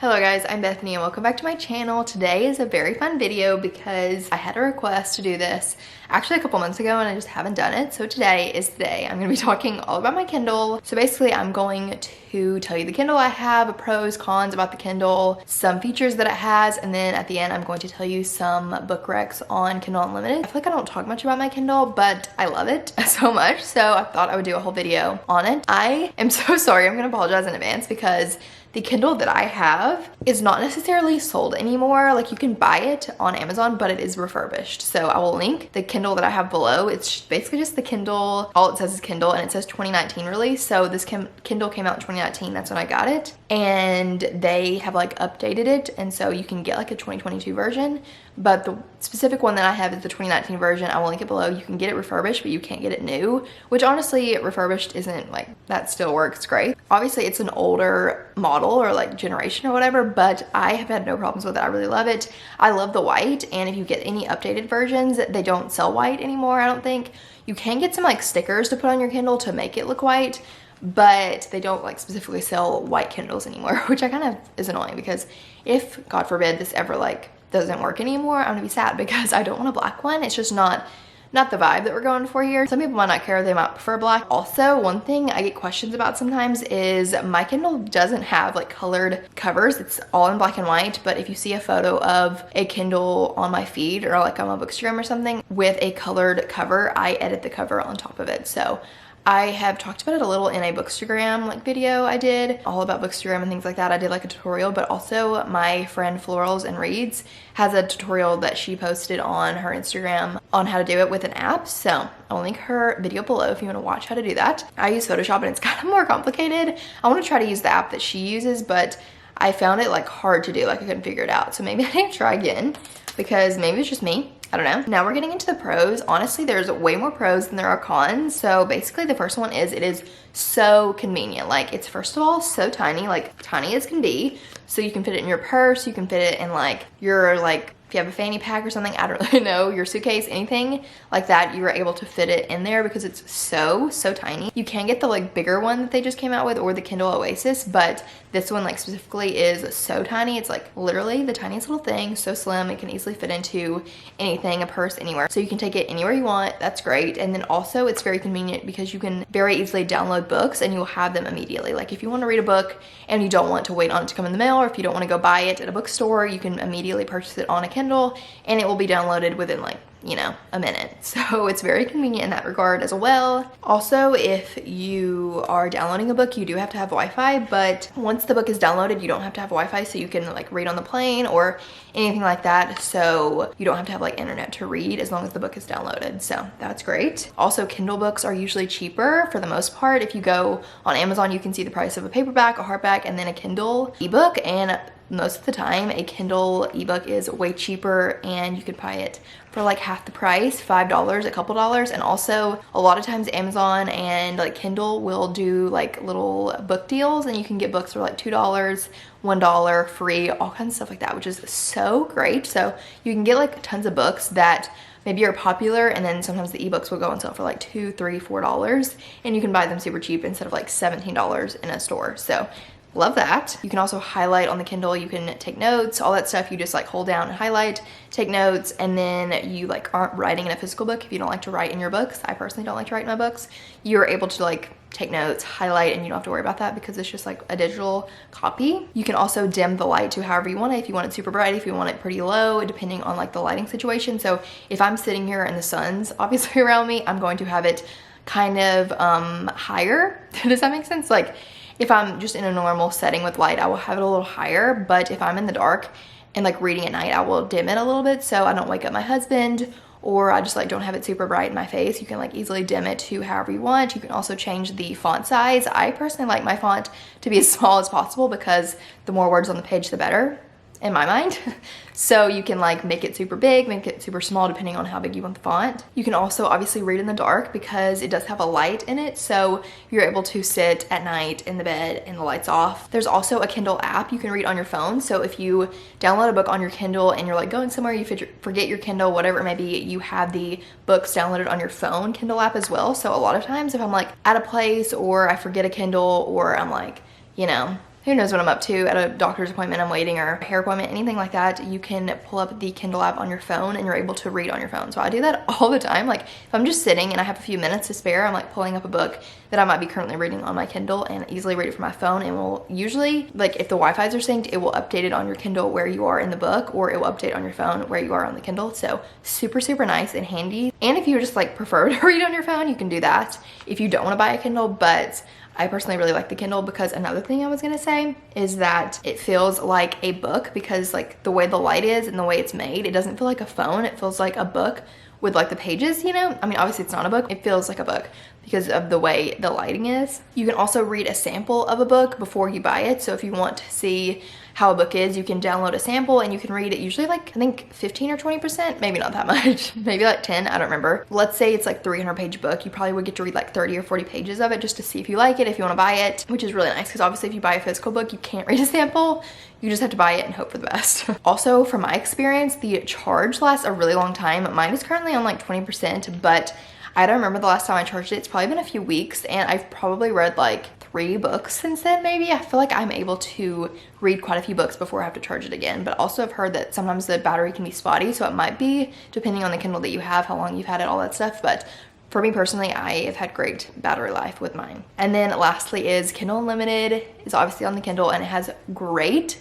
Hello guys, I'm Bethany and welcome back to my channel. Today is a very fun video because I had a request to do this actually a couple months ago and I just haven't done it. So today is the day. I'm going to be talking all about my Kindle. So basically I'm going to tell you the Kindle I have, pros, cons about the Kindle, some features that it has, and then at the end I'm going to tell you some book recs on Kindle Unlimited. I feel like I don't talk much about my Kindle, but I love it so much, so I thought I would do a whole video on it. I am so sorry, I'm going to apologize in advance because the Kindle that I have is not necessarily sold anymore. Like, you can buy it on Amazon, but it is refurbished. So I will link the Kindle that I have below. It's basically just the Kindle. All it says is Kindle and it says 2019 release. So this Kindle came out in 2019. That's when I got it. And they have like updated it. And so you can get like a 2022 version. But the specific one that I have is the 2019 version. I will link it below. You can get it refurbished, but you can't get it new, which honestly, refurbished isn't like, that still works great. Obviously it's an older model or like generation or whatever, but I have had no problems with it. I really love it. I love the white, and if you get any updated versions, they don't sell white anymore, I don't think. You can get some like stickers to put on your Kindle to make it look white, but they don't like specifically sell white Kindles anymore, which I kind of is annoying because if, God forbid, this ever like doesn't work anymore, I'm gonna be sad because I don't want a black one. It's just not the vibe that we're going for here. Some people might not care, they might prefer black. Also, one thing I get questions about sometimes is my Kindle doesn't have like colored covers. It's all in black and white, but if you see a photo of a Kindle on my feed or like on my Bookstagram or something with a colored cover, I edit the cover on top of it. So I have talked about it a little in a Bookstagram like video I did, all about Bookstagram and things like that. I did like a tutorial, but also my friend Florals and Reads has a tutorial that she posted on her Instagram on how to do it with an app. So I'll link her video below if you want to watch how to do that. I use Photoshop and it's kind of more complicated. I want to try to use the app that she uses, but I found it like hard to do, like I couldn't figure it out. So maybe I need to try again because maybe it's just me. I don't know. Now we're getting into the pros. Honestly, there's way more pros than there are cons. So basically the first one is it is so convenient. Like, it's first of all so tiny, like tiny as can be. So you can fit it in your purse, you can fit it in like your like, if you have a fanny pack or something, I don't really know, your suitcase, anything like that, you were able to fit it in there because it's so tiny. You can get the like bigger one that they just came out with or the Kindle Oasis, but this one like specifically is so tiny. It's like literally the tiniest little thing, so slim. It can easily fit into anything, a purse, anywhere. So you can take it anywhere you want. That's great. And then also it's very convenient because you can very easily download books and you'll have them immediately. Like, if you want to read a book and you don't want to wait on it to come in the mail, or if you don't want to go buy it at a bookstore, you can immediately purchase it on a Kindle and it will be downloaded within like, you know, a minute. So it's very convenient in that regard as well. Also, if you are downloading a book, you do have to have Wi-Fi, but once the book is downloaded, you don't have to have Wi-Fi, so you can like read on the plane or anything like that. So you don't have to have like internet to read as long as the book is downloaded. So that's great. Also, Kindle books are usually cheaper for the most part. If you go on Amazon, you can see the price of a paperback, a hardback, and then a Kindle ebook, and most of the time a Kindle ebook is way cheaper and you could buy it for like half the price, $5, a couple dollars. And also a lot of times Amazon and like Kindle will do like little book deals and you can get books for like $2, $1 free, all kinds of stuff like that, which is so great. So you can get like tons of books that maybe are popular, and then sometimes the ebooks will go on sale for like $2, $3, $4 and you can buy them super cheap instead of like $17 in a store. So love that. You can also highlight on the Kindle. You can take notes, all that stuff. You just like hold down and highlight, take notes, and then you like aren't writing in a physical book if you don't like to write in your books. I personally don't like to write in my books. You're able to like take notes, highlight, and you don't have to worry about that because it's just like a digital copy. You can also dim the light to however you want it. If you want it super bright, if you want it pretty low, depending on like the lighting situation. So if I'm sitting here and the sun's obviously around me, I'm going to have it kind of higher. Does that make sense? Like, if I'm just in a normal setting with light, I will have it a little higher, but if I'm in the dark and like reading at night, I will dim it a little bit so I don't wake up my husband, or I just like don't have it super bright in my face. You can like easily dim it to however you want. You can also change the font size. I personally like my font to be as small as possible because the more words on the page, the better, in my mind. So you can like make it super big, make it super small, depending on how big you want the font. You can also obviously read in the dark because it does have a light in it. So you're able to sit at night in the bed and the light's off. There's also a Kindle app you can read on your phone. So if you download a book on your Kindle and you're like going somewhere, you forget your Kindle, whatever it may be, you have the books downloaded on your phone Kindle app as well. So a lot of times if I'm like at a place or I forget a Kindle, or I'm like, you know, who knows what I'm up to at a doctor's appointment I'm waiting, or a hair appointment, anything like that, you can pull up the Kindle app on your phone and you're able to read on your phone. So I do that all the time. Like if I'm just sitting and I have a few minutes to spare, I'm like pulling up a book that I might be currently reading on my Kindle and easily read it from my phone, and will usually, like if the Wi-Fi's are synced, it will update it on your Kindle where you are in the book, or it will update on your phone where you are on the Kindle. So super, super nice and handy. And if you just like prefer to read on your phone, you can do that if you don't want to buy a Kindle. But I personally really like the Kindle, because another thing I was gonna say is that it feels like a book, because like the way the light is and the way it's made, it doesn't feel like a phone. It feels like a book with like the pages, you know? I mean, obviously it's not a book. It feels like a book because of the way the lighting is. You can also read a sample of a book before you buy it. So if you want to see how a book is, you can download a sample and you can read it, usually like I think 15 or 20%, maybe not that much, maybe like 10, I don't remember. Let's say it's like 300-page book, you probably would get to read like 30 or 40 pages of it just to see if you like it, if you want to buy it, which is really nice, because obviously if you buy a physical book, you can't read a sample. You just have to buy it and hope for the best. Also, from my experience, the charge lasts a really long time. Mine is currently on like 20%, but I don't remember the last time I charged it. It's probably been a few weeks, and I've probably read like 3 books since then, maybe. I feel like I'm able to read quite a few books before I have to charge it again. But also I've heard that sometimes the battery can be spotty, so it might be depending on the Kindle that you have, how long you've had it, all that stuff. But for me personally, I have had great battery life with mine. And then lastly is Kindle Unlimited is obviously on the Kindle, and it has great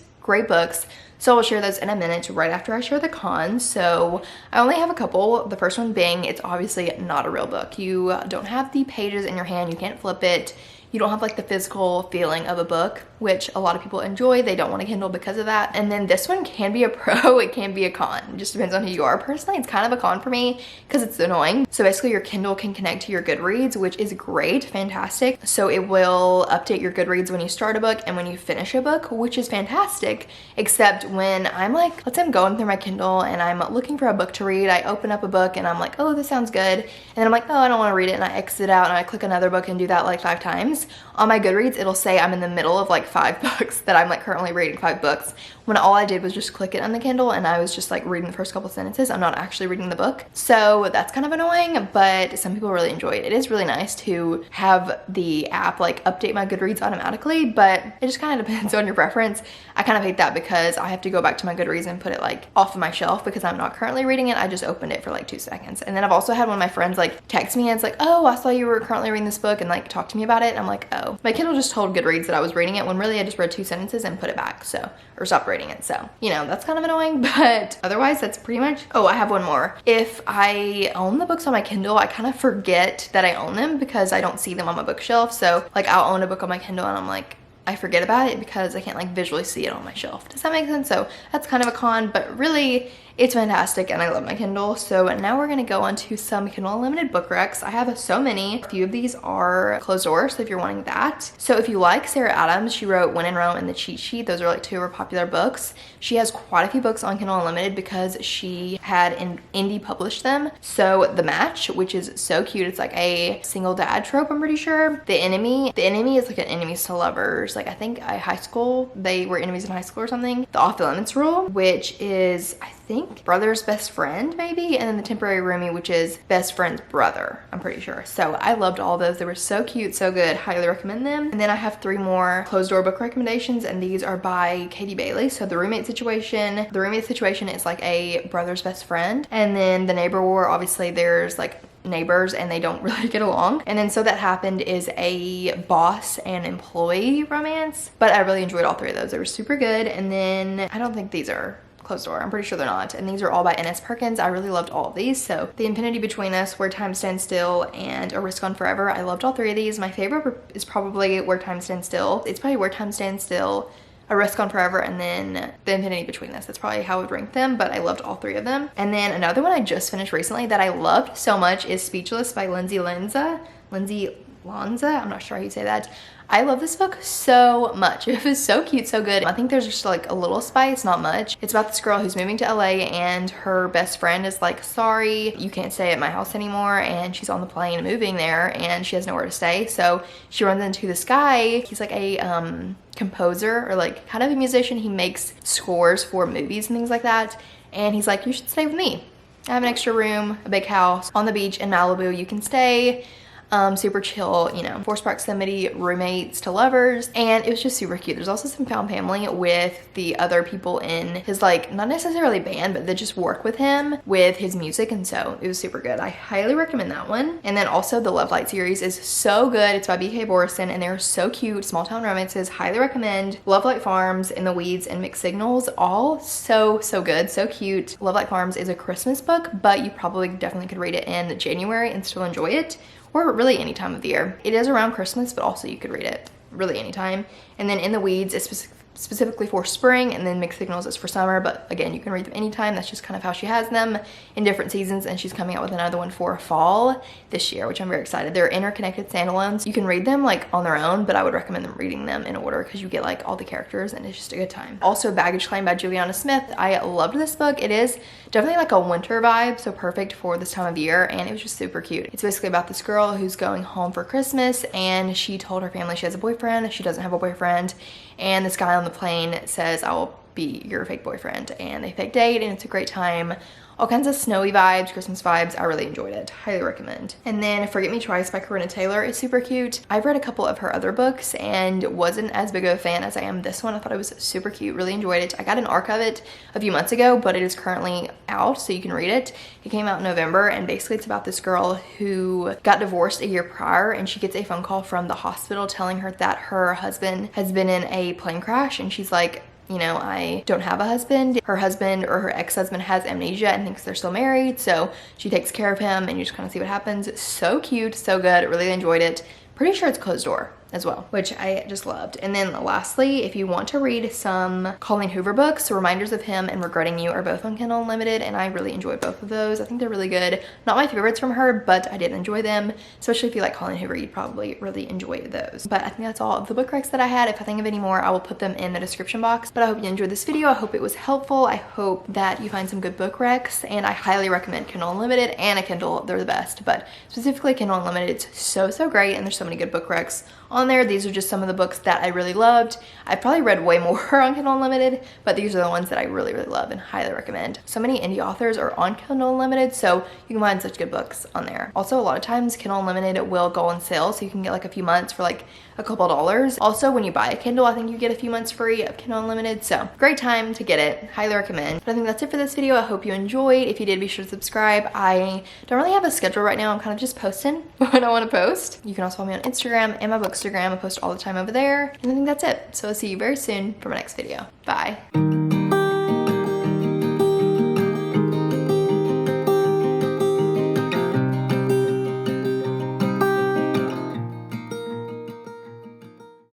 books. So I'll share those in a minute right after I share the cons. So I only have a couple. The first one being, it's obviously not a real book. You don't have the pages in your hand. You can't flip it. You don't have like the physical feeling of a book, which a lot of people enjoy. They don't want a Kindle because of that. And then this one can be a pro, it can be a con. It just depends on who you are. Personally, it's kind of a con for me because it's annoying. So basically your Kindle can connect to your Goodreads, which is great, fantastic. So it will update your Goodreads when you start a book and when you finish a book, which is fantastic. Except when I'm like, let's say I'm going through my Kindle and I'm looking for a book to read. I open up a book and I'm like, oh, this sounds good. And then I'm like, oh, I don't want to read it. And I exit out and I click another book and do that like 5 times. On my Goodreads, it'll say I'm in the middle of like 5 books, that I'm like currently reading 5 books, when all I did was just click it on the Kindle and I was just like reading the first couple sentences. I'm not actually reading the book. So that's kind of annoying, but some people really enjoy it. It is really nice to have the app like update my Goodreads automatically, but it just kind of depends on your preference. I kind of hate that because I have to go back to my Goodreads and put it like off of my shelf because I'm not currently reading it. I just opened it for like 2 seconds. And then I've also had one of my friends like text me and it's like, oh, I saw you were currently reading this book, and like talk to me about it. And I'm like, oh, my Kindle just told Goodreads that I was reading it when really I just read 2 sentences and put it back. So, or stopped reading it. So, you know, that's kind of annoying, but otherwise that's pretty much, oh, I have one more. If I own the books on my Kindle, I kind of forget that I own them because I don't see them on my bookshelf. So like I'll own a book on my Kindle and I'm like, I forget about it because I can't like visually see it on my shelf. Does that make sense? So that's kind of a con, but really it's fantastic and I love my Kindle. So now we're gonna go on to some Kindle Unlimited book recs. I have so many. A few of these are closed doors, so if you're wanting that. So if you like Sarah Adams, she wrote When in Rome and The Cheat Sheet. Those are like 2 of her popular books. She has quite a few books on Kindle Unlimited because she had indie published them. So The Match, which is so cute. It's like a single dad trope, I'm pretty sure. The Enemy is like an enemies to lovers. Like I think high school, they were enemies in high school or something. The Off Limits Rule, which is, I think, brother's best friend maybe, and then The Temporary Roomie, which is best friend's brother, I'm pretty sure. So I loved all those. They were so cute, so good. Highly recommend them. And then I have 3 more closed door book recommendations, and these are by Katie Bailey. So The Roommate Situation. The Roommate Situation is like a brother's best friend. And then The Neighbor War, obviously there's like neighbors and they don't really get along. And then So That Happened is a boss and employee romance, but I really enjoyed all 3 of those. They were super good. And then I don't think these are closed door. I'm pretty sure they're not. And these are all by N.S. Perkins. I really loved all of these. So The Infinity Between Us, Where Time Stands Still, and A Risk Gone Forever. I loved all 3 of these. My favorite is probably Where Time Stands Still. It's probably Where Time Stands Still, A Risk Gone Forever, and then The Infinity Between Us. That's probably how I would rank them, but I loved all 3 of them. And then another one I just finished recently that I loved so much is Speechless by Lindsay Lanza. I'm not sure how you say that. I love this book so much. It was so cute, so good. I think there's just like a little spice, not much. It's about this girl who's moving to LA and her best friend is like, sorry, you can't stay at my house anymore. And she's on the plane moving there and she has nowhere to stay. So she runs into this guy. He's like a composer or like kind of a musician. He makes scores for movies and things like that. And he's like, you should stay with me. I have an extra room, a big house on the beach in Malibu. You can stay. Super chill, you know, forced proximity, roommates to lovers, and it was just super cute. There's also some found family with the other people in his, like, not necessarily band, but they just work with him with his music, and so it was super good. I highly recommend that one. And then also the Lovelight series is so good. It's by BK Borison, and they're so cute. Small town romances, highly recommend. Lovelight Farms, In the Weeds, and Mixed Signals, all so good, so cute. Lovelight Farms is a Christmas book, but you probably definitely could read it in January and still enjoy it, or really any time of the year. It is around Christmas, but also you could read it really anytime. And then In the Weeds is specifically for spring, and then Mixed Signals is for summer, but again, you can read them anytime. That's just kind of how she has them in different seasons, and she's coming out with another one for fall this year, which I'm very excited. They're interconnected standalones. You can read them like on their own, but I would recommend them reading them in order because you get like all the characters and it's just a good time. Also, Baggage Claim by Juliana Smith. I loved this book. It is definitely like a winter vibe, so perfect for this time of year, and it was just super cute. It's basically about this girl who's going home for Christmas, and she told her family she has a boyfriend. She doesn't have a boyfriend, and this guy on the plane says, "I will be your fake boyfriend," and they fake date, and it's a great time. All kinds of snowy vibes, Christmas vibes. I really enjoyed it. Highly recommend. And then Forget Me Twice by Corinna Taylor is super cute. I've read a couple of her other books and wasn't as big of a fan as I am this one. I thought it was super cute. Really enjoyed it. I got an ARC of it a few months ago, but it is currently out, so you can read it. It came out in November, and basically it's about this girl who got divorced a year prior, and she gets a phone call from the hospital telling her that her husband has been in a plane crash, and she's like, you know, I don't have a husband. Her husband or her ex-husband has amnesia and thinks they're still married, so she takes care of him, and you just kind of see what happens. So cute, so good. Really enjoyed it. Pretty sure it's closed door as well, which I just loved. And then lastly, if you want to read some Colleen Hoover books, Reminders of Him and Regretting You are both on Kindle Unlimited, and I really enjoyed both of those. I think they're really good. Not my favorites from her, but I did enjoy them. Especially if you like Colleen Hoover, you'd probably really enjoy those. But I think that's all of the book recs that I had. If I think of any more, I will put them in the description box. But I hope you enjoyed this video. I hope it was helpful. I hope that you find some good book recs, and I highly recommend Kindle Unlimited and a Kindle. They're the best, but specifically Kindle Unlimited, it's so great, and there's so many good book recs on there. These are just some of the books that I really loved. I probably read way more on Kindle Unlimited, but these are the ones that I really love and highly recommend. So many indie authors are on Kindle Unlimited, so you can find such good books on there. Also, a lot of times Kindle Unlimited will go on sale, so you can get like a few months for like a couple dollars. Also, when you buy a Kindle, I think you get a few months free of Kindle Unlimited, so great time to get it. Highly recommend. But I think that's it for this video. I hope you enjoyed. If you did, be sure to subscribe. I don't really have a schedule right now. I'm kind of just posting when I want to post. You can also follow me on Instagram and my Bookstagram. I post all the time over there. And I think that's it. So I'll see you very soon for my next video. Bye.